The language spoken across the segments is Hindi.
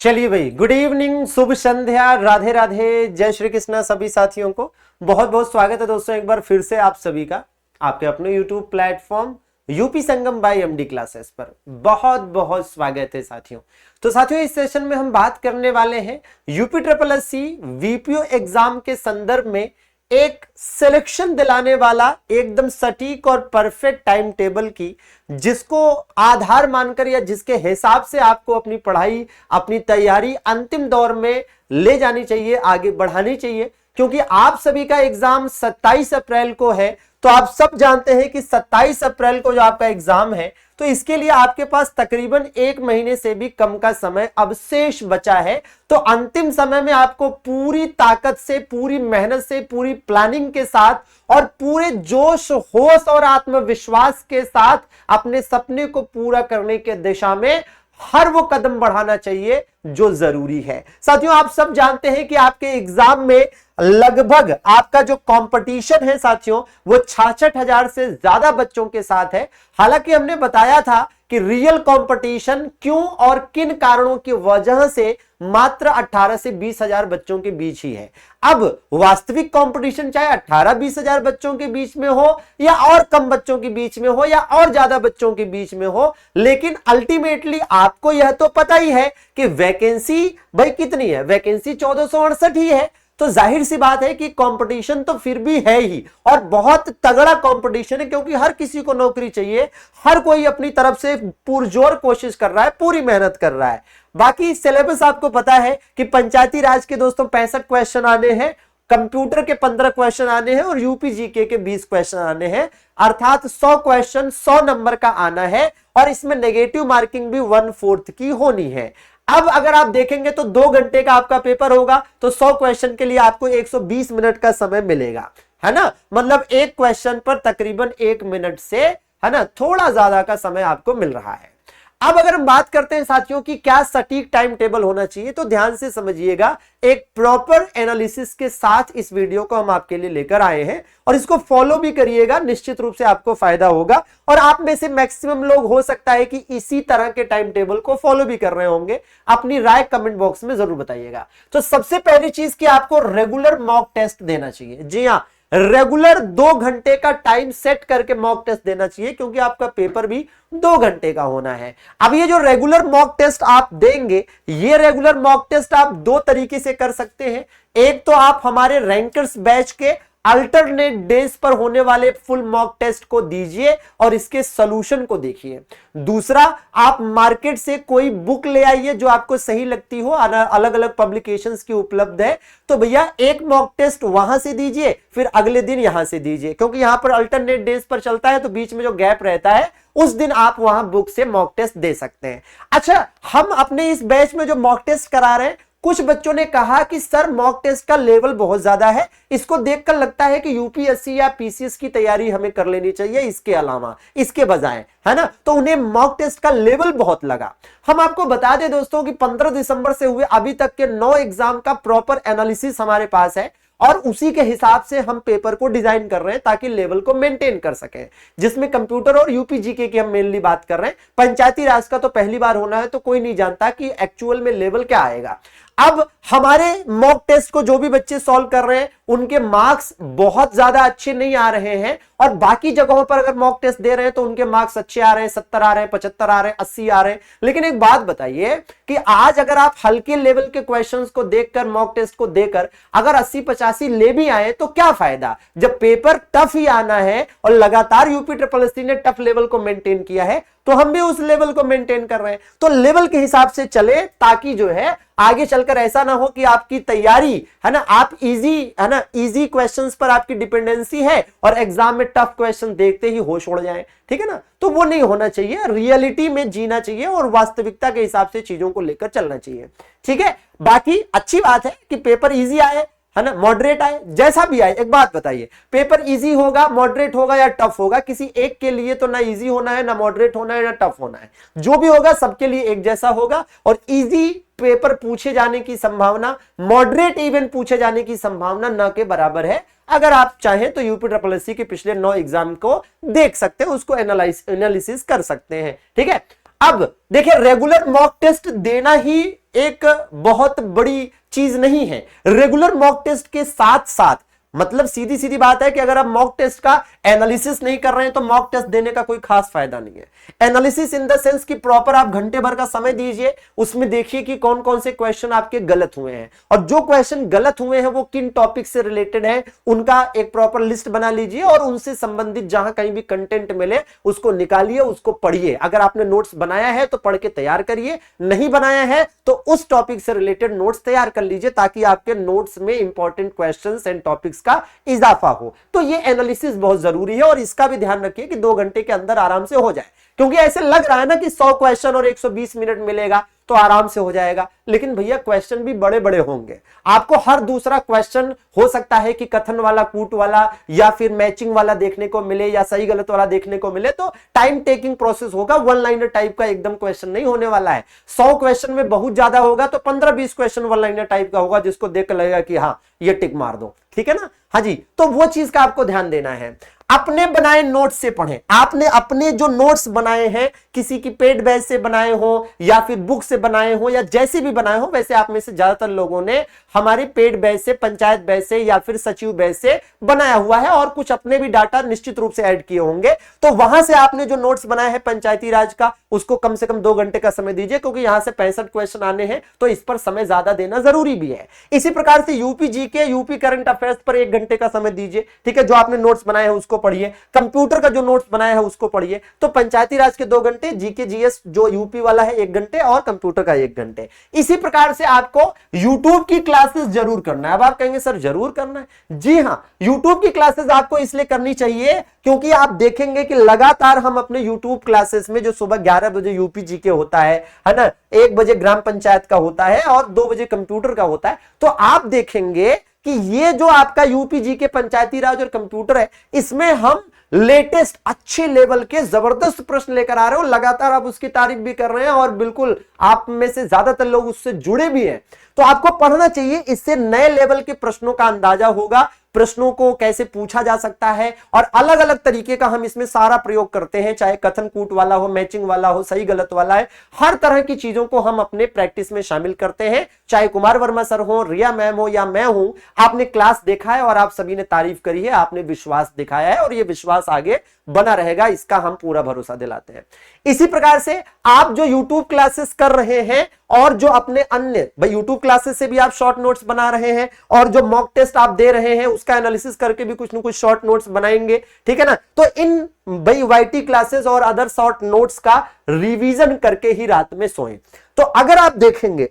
चलिए भाई, गुड इवनिंग, शुभ संध्या, राधे राधे, जय श्री कृष्णा सभी साथियों को बहुत बहुत स्वागत है दोस्तों। एक बार फिर से आप सभी का आपके अपने YouTube प्लेटफॉर्म यूपी संगम बाय एमडी क्लासेस पर बहुत बहुत स्वागत है साथियों। तो साथियों, इस सेशन में हम बात करने वाले हैं UP triple SC VPO exam के संदर्भ में एक सिलेक्शन दिलाने वाला एकदम सटीक और परफेक्ट टाइम टेबल की, जिसको आधार मानकर या जिसके हिसाब से आपको अपनी पढ़ाई, अपनी तैयारी अंतिम दौर में ले जानी चाहिए, आगे बढ़ानी चाहिए। क्योंकि आप सभी का एग्जाम 27 अप्रैल को है, तो आप सब जानते हैं कि 27 अप्रैल को जो आपका एग्जाम है, तो इसके लिए आपके पास तकरीबन 1 महीने से भी कम का समय अब शेष बचा है। तो अंतिम समय में आपको पूरी ताकत से, पूरी मेहनत से, पूरी प्लानिंग के साथ और पूरे जोश, होश और आत्मविश्वास के साथ अपने सपने को पूरा करने के दिशा में हर वो कदम बढ़ाना चाहिए जो जरूरी है। साथियों, आप सब जानते हैं कि आपके एग्जाम में लगभग आपका जो कंपटीशन है साथियों, वो 66,000 से ज्यादा बच्चों के साथ है। हालांकि हमने बताया था कि रियल कंपटीशन क्यों और किन कारणों की वजह से मात्र 18 से 20,000 बच्चों के बीच ही है। अब वास्तविक कंपटीशन चाहे 18-20,000 बच्चों के बीच में हो या और कम बच्चों के बीच में हो या और ज्यादा बच्चों के बीच में हो, लेकिन अल्टीमेटली आपको यह तो पता ही है कि वैकेंसी भाई कितनी है, वैकेंसी 1468 ही है। तो जाहिर सी बात है कि कंपटीशन तो फिर भी है ही, और बहुत तगड़ा कंपटीशन है, क्योंकि हर किसी को नौकरी चाहिए, हर कोई अपनी तरफ से पुरजोर कोशिश कर रहा है, पूरी मेहनत कर रहा है। बाकी सिलेबस आपको पता है कि पंचायती राज के दोस्तों 65 क्वेश्चन आने हैं, कंप्यूटर के 15 क्वेश्चन आने हैं और यूपी जीके के 20 क्वेश्चन आने हैं। अर्थात 100 क्वेश्चन 100 नंबर का आना है, और इसमें नेगेटिव मार्किंग भी 1/4 की होनी है। अब अगर आप देखेंगे तो 2 घंटे का आपका पेपर होगा, तो 100 क्वेश्चन के लिए आपको 120 मिनट का समय मिलेगा, है ना। मतलब एक क्वेश्चन पर तकरीबन 1 मिनट से, है ना, थोड़ा ज्यादा का समय आपको मिल रहा है। अब अगर हम बात करते हैं साथियों कि क्या सटीक टाइम टेबल होना चाहिए, तो ध्यान से समझिएगा। एक प्रॉपर एनालिसिस के साथ इस वीडियो को हम आपके लिए लेकर आए हैं, और इसको फॉलो भी करिएगा, निश्चित रूप से आपको फायदा होगा। और आप में से मैक्सिमम लोग हो सकता है कि इसी तरह के टाइम टेबल को फॉलो भी कर रहे होंगे। अपनी राय कमेंट बॉक्स में जरूर बताइएगा। तो सबसे पहली चीज कि आपको रेगुलर मॉक टेस्ट देना चाहिए। जी हाँ, रेगुलर 2 घंटे का टाइम सेट करके मॉक टेस्ट देना चाहिए, क्योंकि आपका पेपर भी 2 घंटे का होना है। अब ये जो रेगुलर मॉक टेस्ट आप देंगे, ये रेगुलर मॉक टेस्ट आप 2 तरीके से कर सकते हैं। एक तो आप हमारे रैंकर्स बैच के अल्टरनेट डेज पर होने वाले फुल मॉक टेस्ट को दीजिए और इसके सॉल्यूशन को देखिए। दूसरा, आप मार्केट से कोई बुक ले आइए जो आपको सही लगती हो, अलग अलग पब्लिकेशंस की उपलब्ध है। तो भैया एक मॉक टेस्ट वहां से दीजिए, फिर अगले दिन यहां से दीजिए, क्योंकि यहां पर अल्टरनेट डेज पर चलता है, तो बीच में जो गैप रहता है उस दिन आप वहां बुक से मॉक टेस्ट दे सकते हैं। अच्छा, हम अपने इस बैच में जो मॉक टेस्ट करा रहे हैं, कुछ बच्चों ने कहा कि सर मॉक टेस्ट का लेवल बहुत ज्यादा है, इसको देखकर लगता है कि यूपीएससी या पीसीएस की तैयारी हमें कर लेनी चाहिए इसके अलावा, इसके बजाय, है ना। तो उन्हें मॉक टेस्ट का लेवल बहुत लगा। हम आपको बता दें दोस्तों कि 15 दिसंबर से हुए अभी तक के 9 एग्जाम का प्रॉपर एनालिसिस हमारे पास है, और उसी के हिसाब से हम पेपर को डिजाइन कर रहे हैं ताकि लेवल को मेंटेन कर सकें, जिसमें कंप्यूटर और यूपी जीके की हम मेनली बात कर रहे हैं। पंचायती राज का तो पहली बार होना है, तो कोई नहीं जानता कि एक्चुअल में लेवल क्या आएगा। अब हमारे मॉक टेस्ट को जो भी बच्चे सॉल्व कर रहे हैं, उनके मार्क्स बहुत ज्यादा अच्छे नहीं आ रहे हैं, और बाकी जगहों पर अगर मॉक टेस्ट दे रहे हैं तो उनके मार्क्स अच्छे आ रहे हैं, 70 आ रहे हैं, 75 आ रहे हैं, 80 आ रहे हैं। लेकिन एक बात बताइए कि आज अगर आप हल्के लेवल के क्वेश्चंस को देखकर, मॉक टेस्ट को देकर अगर 80-85 ले भी आए तो क्या फायदा, जब पेपर टफ ही आना है। और लगातार यूपी ट्रिपल एससी ने टफ लेवल को मेंटेन किया है, तो हम भी उस लेवल को मेंटेन कर रहे हैं। तो लेवल के हिसाब से चले, ताकि जो है आगे चलकर ऐसा ना हो कि आपकी तैयारी, है ना, आप इजी, है ना, इजी क्वेश्चंस पर आपकी डिपेंडेंसी है और एग्जाम में टफ क्वेश्चन देखते ही होश उड़ जाए, ठीक है ना। तो वो नहीं होना चाहिए, रियलिटी में जीना चाहिए और वास्तविकता के हिसाब से चीजों को लेकर चलना चाहिए, ठीक है। बाकी अच्छी बात है कि पेपर इजी आए, है ना, मॉडरेट आए, जैसा भी आए। एक बात बताइए, पेपर इजी होगा, मॉडरेट होगा या टफ होगा, किसी एक के लिए तो ना इजी होना है, ना मॉडरेट होना है, ना टफ होना है। जो भी होगा सबके लिए एक जैसा होगा, और इजी पेपर पूछे जाने की संभावना, मॉडरेट इवन पूछे जाने की संभावना न के बराबर है। अगर आप चाहें तो यूपी ट्रिपल एससी के पिछले 9 एग्जाम को देख सकते हैं, उसको एनालिसिस कर सकते हैं, ठीक है। अब देखिए, रेगुलर मॉक टेस्ट देना ही एक बहुत बड़ी चीज नहीं है। रेगुलर मॉक टेस्ट के साथ साथ, मतलब सीधी सीधी बात है कि अगर आप मॉक टेस्ट का एनालिसिस नहीं कर रहे हैं तो मॉक टेस्ट देने का कोई खास फायदा नहीं है। एनालिसिस इन द सेंस कि प्रॉपर आप घंटे भर का समय दीजिए, उसमें देखिए कि कौन कौन से क्वेश्चन आपके गलत हुए हैं, और जो क्वेश्चन गलत हुए हैं वो किन टॉपिक से रिलेटेड है उनका एक प्रॉपर लिस्ट बना लीजिए, और उनसे संबंधित जहां कहीं भी कंटेंट मिले उसको निकालिए, उसको पढ़िए। अगर आपने नोट्स बनाया है तो पढ़ के तैयार करिए, नहीं बनाया है तो उस टॉपिक से रिलेटेड नोट्स तैयार कर लीजिए, ताकि आपके नोट्स में इंपॉर्टेंट क्वेश्चंस एंड टॉपिक्स का इजाफा हो। तो ये एनालिसिस बहुत जरूरी है, और इसका भी ध्यान रखिए कि 2 घंटे के अंदर आराम से हो जाए, क्योंकि ऐसे लग रहा है ना कि 100 क्वेश्चन और 120 मिनट मिलेगा तो आराम से हो जाएगा, लेकिन भैया क्वेश्चन भी बड़े बड़े होंगे। आपको हर दूसरा क्वेश्चन हो सकता है कि कथन वाला, कूट वाला, या फिर मैचिंग वाला देखने को मिले, या सही गलत वाला देखने को मिले, तो टाइम टेकिंग प्रोसेस होगा। वन लाइनर टाइप का एकदम क्वेश्चन नहीं होने वाला है। 100 क्वेश्चन में बहुत ज्यादा होगा तो 15-20 क्वेश्चन वन लाइनर टाइप का होगा, जिसको देख कर लगेगा कि हाँ ये टिक मार दो, ठीक है ना। हाँ जी, तो वो चीज का आपको ध्यान देना है। अपने बनाए नोट्स से पढ़ें। आपने अपने जो नोट्स बनाए हैं, किसी की पेड बैच से बनाए हो या फिर बुक से बनाए हो या जैसे भी बनाए हो, वैसे आप में से ज्यादातर लोगों ने हमारे पेड बैच से, पंचायत बैच से या फिर सचिव बैच से बनाया हुआ है, और कुछ अपने भी डाटा निश्चित रूप से ऐड किए होंगे। तो वहां से आपने जो नोट्स बनाया है पंचायती राज का, उसको कम से कम 2 घंटे का समय दीजिए, क्योंकि यहां से 65 क्वेश्चन आने हैं, तो इस पर समय ज्यादा देना जरूरी भी है। इसी प्रकार से UP GK, UP current affairs पर 1 घंटे का समय दीजिए, ठीक है। जो आपने नोट्स बनाए हैं उसको पढ़िए, कंप्यूटर का जो नोट्स बनाया है उसको पढ़िए। तो पंचायती राज के 2 घंटे, जीके जीएस जो यूपी वाला है 1 घंटे, और कंप्यूटर का 1 घंटे। इसी प्रकार से आपको यूट्यूब की क्लासेस जरूर करना है। अब आप कहेंगे सर जरूर करना है, जी हाँ, यूट्यूब की क्लासेस आपको इसलिए करनी चाहिए क्योंकि आप देखेंगे कि लगातार हम अपने यूट्यूब क्लासेस में, जो सुबह 11 बजे यूपी जीके होता है ना, 1 बजे ग्राम पंचायत का होता है और 2 बजे कंप्यूटर का होता है, तो आप देखेंगे कि ये जो आपका यूपी जीके, पंचायती राज और कंप्यूटर है, इसमें हम लेटेस्ट अच्छे लेवल के जबरदस्त प्रश्न लेकर आ रहे हो। लगातार आप उसकी तारीफ भी कर रहे हैं, और बिल्कुल आप में से ज्यादातर लोग उससे जुड़े भी हैं। तो आपको पढ़ना चाहिए, इससे नए लेवल के प्रश्नों का अंदाजा होगा, प्रश्नों को कैसे पूछा जा सकता है, और अलग अलग तरीके का हम इसमें सारा प्रयोग करते हैं, चाहे कथन कूट वाला हो, मैचिंग वाला हो, सही गलत वाला है, हर तरह की चीजों को हम अपने प्रैक्टिस में शामिल करते हैं। चाहे कुमार वर्मा सर हो, रिया मैम हो या मैं हूं, आपने क्लास देखा है और आप सभी ने तारीफ करी है, आपने विश्वास दिखाया है, और यह विश्वास आगे बना रहेगा, इसका हम पूरा भरोसा दिलाते हैं। इसी प्रकार से आप जो YouTube क्लासेस कर रहे हैं, और जो अपने अन्य भाई YouTube क्लासेस से भी आप शॉर्ट नोट्स बना रहे हैं, और जो मॉक टेस्ट आप दे रहे हैं उसका एनालिसिस करके भी कुछ ना कुछ शॉर्ट नोट्स बनाएंगे, ठीक है ना। तो इन भाई वाईटी क्लासेस और अदर शॉर्ट नोट्स का रिवीजन करके ही रात में सोएं। तो अगर आप देखेंगे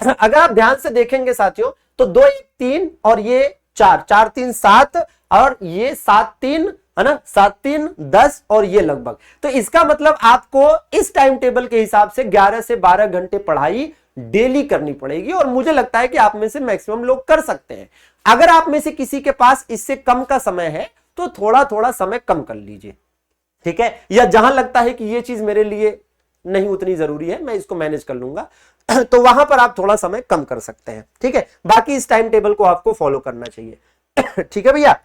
अगर आप ध्यान से देखेंगे साथियों, तो 2 1 3 और ये 4 4 3 7 और ये 7 3 है ना, 7 3 10 और ये लगभग। तो इसका मतलब आपको इस टाइम टेबल के हिसाब से 11 से 12 घंटे पढ़ाई डेली करनी पड़ेगी, और मुझे लगता है कि आप में से मैक्सिमम लोग कर सकते हैं। अगर आप में से किसी के पास इससे कम का समय है तो थोड़ा थोड़ा समय कम कर लीजिए, ठीक है। या जहां लगता है कि ये चीज मेरे लिए नहीं उतनी जरूरी है, मैं इसको मैनेज कर लूंगा, तो वहां पर आप थोड़ा समय कम कर सकते हैं, ठीक है। बाकी इस टाइम टेबल को आपको फॉलो करना चाहिए, ठीक है भैया।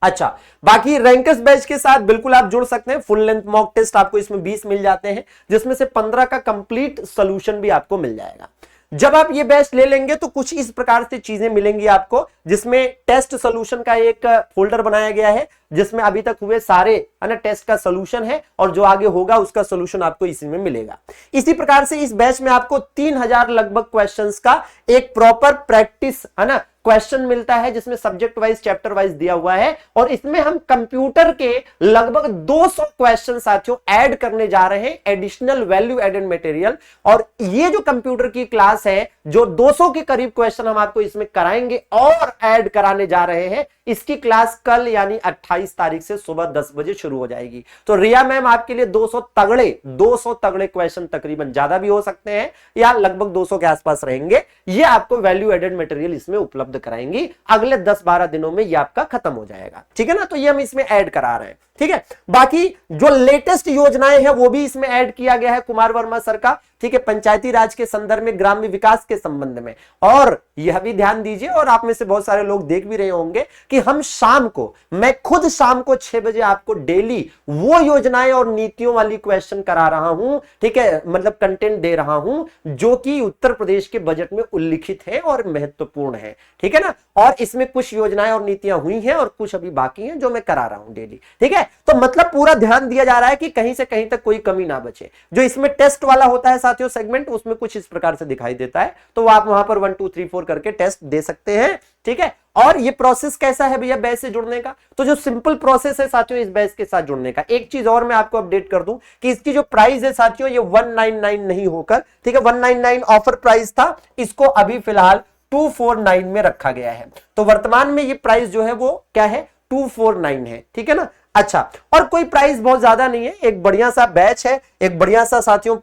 अच्छा, बाकी रैंकर्स बैच के साथ बिल्कुल आप जुड़ सकते हैं। फुल लेंथ मॉक टेस्ट आपको इसमें 20 मिल जाते हैं, जिसमें से 15 का कंप्लीट सॉल्यूशन भी आपको मिल जाएगा। जब आप ये बैच ले लेंगे तो कुछ इस प्रकार से चीजें मिलेंगी आपको, जिसमें टेस्ट सॉल्यूशन का एक फोल्डर बनाया गया है, जिसमें अभी तक हुए सारे है ना टेस्ट का सॉल्यूशन है, और जो आगे होगा उसका सॉल्यूशन आपको इसी में मिलेगा। इसी प्रकार से इस बैच में आपको 3000 लगभग क्वेश्चंस का एक प्रॉपर प्रैक्टिस है ना क्वेश्चन मिलता है, जिसमें सब्जेक्ट वाइज, चैप्टर वाइज दिया हुआ है, और इसमें हम कंप्यूटर के लगभग 200 क्वेश्चन साथियों ऐड करने जा रहे हैं, एडिशनल वैल्यू एडेड मटेरियल। और ये जो कंप्यूटर की क्लास है, जो 200 के करीब क्वेश्चन हम आपको इसमें कराएंगे और ऐड कराने जा रहे हैं, इसकी क्लास कल यानी 28 तारीख से सुबह 10 बजे शुरू हो जाएगी। तो रिया मैम आपके लिए 200 तगड़े क्वेश्चन, तकरीबन ज्यादा भी हो सकते हैं या लगभग 200 के आसपास रहेंगे, ये आपको वैल्यू एडेड मटेरियल इसमें उपलब्ध कराएंगी। अगले 10-12 दिनों में ये आपका खत्म हो जाएगा, ठीक है ना। तो ये हम इसमें ऐड करा रहे हैं, ठीक है। बाकी जो लेटेस्ट योजनाएं हैं वो भी इसमें ऐड किया गया है कुमार वर्मा सर का, ठीक है, पंचायती राज के संदर्भ में, ग्राम्य विकास के संबंध में। और यह भी ध्यान दीजिए, और आप में से बहुत सारे लोग देख भी रहे होंगे कि हम शाम को, मैं खुद शाम को 6 बजे आपको डेली वो योजनाएं और नीतियों वाली क्वेश्चन करा रहा हूं, ठीक है, मतलब कंटेंट दे रहा हूं जो कि उत्तर प्रदेश के बजट में उल्लिखित है और महत्वपूर्ण है, ठीक है ना। और इसमें कुछ योजनाएं और नीतियां हुई हैं और कुछ अभी बाकी हैं जो मैं करा रहा हूं डेली, ठीक है। तो मतलब पूरा ध्यान दिया जा रहा है कि कहीं से कहीं तक कोई कमी ना बचे। जो इसमें टेस्ट वाला होता है साथियों सेगमेंट, उसमें कुछ इस प्रकार से दिखाई देता है, तो आप वहां पर 1 2 3 4 करके टेस्ट दे सकते हैं, ठीक है। और ये प्रोसेस कैसा है भैया बैच से जुड़ने का, तो जो सिंपल प्रोसेस है साथियों इस बैच के साथ जुड़ने का, एक चीज और मैं आपको अपडेट कर दूं कि इसकी जो प्राइस है साथियों ये 199 नहीं होकर, ठीक है, 199 ऑफर प्राइस था, इसको अभी फिलहाल 249 में रखा गया है। तो वर्तमान में ये प्राइस जो है वो क्या है, 249 है, ठीक है ना। अच्छा, और कोई प्राइस बहुत ज्यादा नहीं है, एक बढ़िया सा बैच है, एक बढ़िया सा साथियों,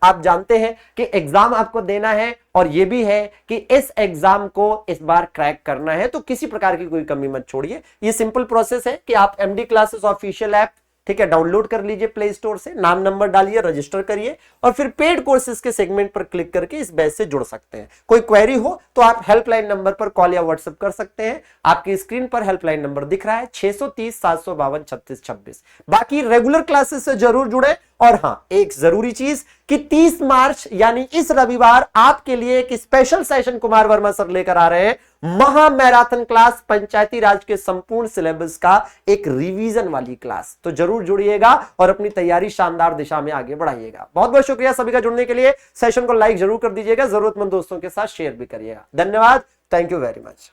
आप जानते हैं कि एग्जाम आपको देना है और ये भी है कि इस एग्जाम को इस बार क्रैक करना है, तो किसी प्रकार की कोई कमी मत छोड़िए। ये सिंपल प्रोसेस है कि आप एमडी क्लासेस ऑफिशियल ऐप, ठीक है, डाउनलोड कर लीजिए प्ले स्टोर से, नाम नंबर डालिए, रजिस्टर करिए और फिर पेड कोर्सेज के सेगमेंट पर क्लिक करके इस बैच से जुड़ सकते हैं। कोई क्वेरी हो तो आप हेल्पलाइन नंबर पर कॉल या व्हाट्सएप कर सकते हैं, आपकी स्क्रीन पर हेल्पलाइन नंबर दिख रहा है 630 752 36 26। बाकी रेगुलर क्लासेस से जरूर जुड़े। और हां, एक जरूरी चीज कि 30 मार्च यानी इस रविवार आपके लिए एक special session Kumar Verma sir लेकर आ रहे हैं, महा मैराथन क्लास, पंचायती राज के संपूर्ण सिलेबस का एक रिवीजन वाली क्लास। तो जरूर जुड़िएगा और अपनी तैयारी शानदार दिशा में आगे बढ़ाइएगा। बहुत बहुत शुक्रिया सभी का जुड़ने के लिए। सेशन को लाइक जरूर कर दीजिएगा, जरूरतमंद दोस्तों के साथ शेयर भी करिएगा। धन्यवाद, थैंक यू वेरी मच।